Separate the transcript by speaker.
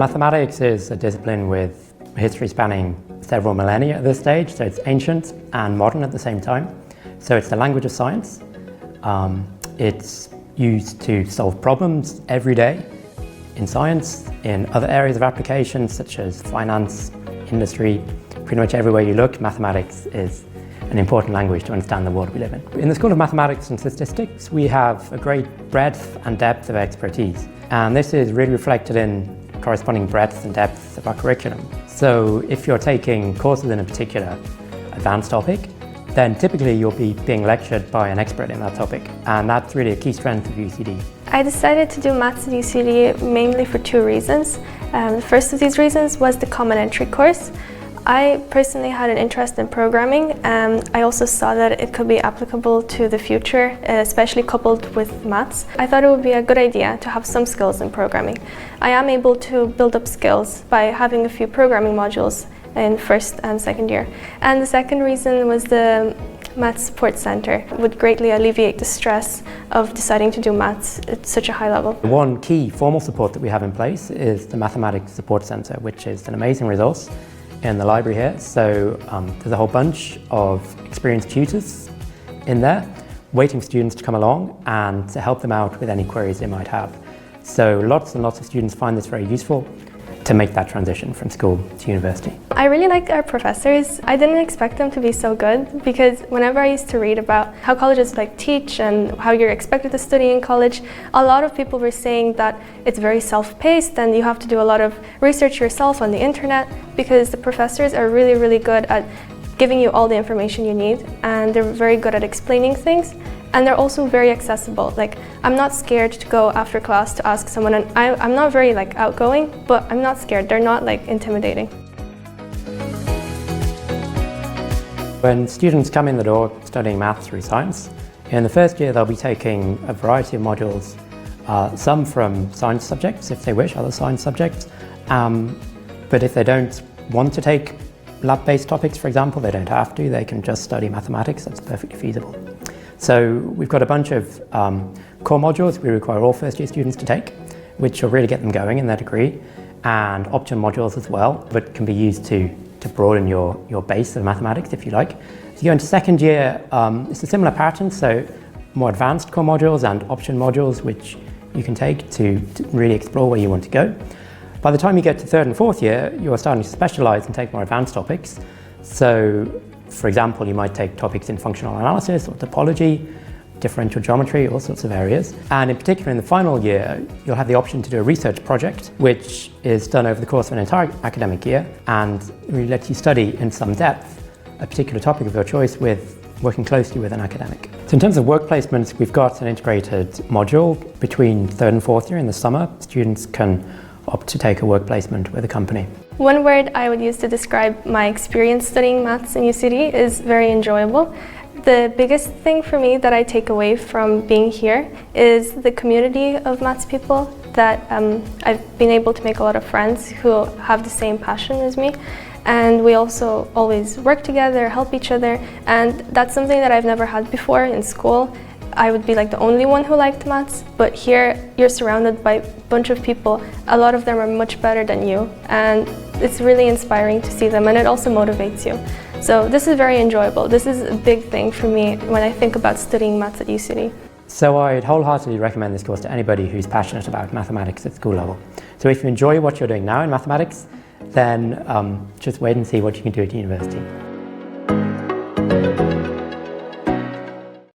Speaker 1: Mathematics is a discipline with history spanning several millennia at this stage, so it's ancient and modern at the same time. So it's the language of science. It's used to solve problems every day in science, in other areas of application such as finance, industry. Pretty much everywhere you look, mathematics is an important language to understand the world we live in. In the School of Mathematics and Statistics, we have a great breadth and depth of expertise. And this is really reflected in corresponding breadth and depth of our curriculum. So if you're taking courses in a particular advanced topic, then typically you'll be being lectured by an expert in that topic. And that's really a key strength of UCD.
Speaker 2: I decided to do maths at UCD mainly for two reasons. The first of these reasons was the common entry course. I personally had an interest in programming, and I also saw that it could be applicable to the future, especially coupled with maths. I thought it would be a good idea to have some skills in programming. I am able to build up skills by having a few programming modules in first and second year. And the second reason was the Maths Support Center. It would greatly alleviate the stress of deciding to do maths at such a high level.
Speaker 1: One key formal support that we have in place is the Mathematics Support Center, which is an amazing resource in the library here. So there's a whole bunch of experienced tutors in there waiting for students to come along and to help them out with any queries they might have. So lots and lots of students find this very useful to make that transition from school to university.
Speaker 2: I really liked our professors. I didn't expect them to be so good, because whenever I used to read about how colleges teach and how you're expected to study in college, a lot of people were saying that it's very self-paced and you have to do a lot of research yourself on the internet, because the professors are really, really good at giving you all the information you need, and they're very good at explaining things. And they're also very accessible. I'm not scared to go after class to ask someone, and I'm not very outgoing, but I'm not scared. They're not intimidating.
Speaker 1: When students come in the door studying maths through science, in the first year they'll be taking a variety of modules, some from science subjects if they wish, other science subjects, but if they don't want to take lab-based topics, for example, they don't have to, they can just study mathematics. That's perfectly feasible. So we've got a bunch of core modules we require all first year students to take, which will really get them going in their degree, and option modules as well, but can be used to broaden your base of mathematics if you like. As you go into second year, it's a similar pattern, so more advanced core modules and option modules which you can take to really explore where you want to go. By the time you get to third and fourth year, you're starting to specialize and take more advanced topics. So for example, you might take topics in functional analysis or topology, differential geometry, all sorts of areas. And in particular, in the final year, you'll have the option to do a research project, which is done over the course of an entire academic year and really lets you study in some depth a particular topic of your choice working closely with an academic. So in terms of work placements, we've got an integrated module between third and fourth year in the summer. Students can opt to take a work placement with a company.
Speaker 2: One word I would use to describe my experience studying maths in UCD is very enjoyable. The biggest thing for me that I take away from being here is the community of maths people, that I've been able to make a lot of friends who have the same passion as me. And we also always work together, help each other, and that's something that I've never had before in school. I would be the only one who liked maths, but here you're surrounded by a bunch of people. A lot of them are much better than you, and it's really inspiring to see them, and it also motivates you. So this is very enjoyable. This is a big thing for me when I think about studying maths at UCD.
Speaker 1: So I'd wholeheartedly recommend this course to anybody who's passionate about mathematics at school level. So if you enjoy what you're doing now in mathematics, then just wait and see what you can do at university.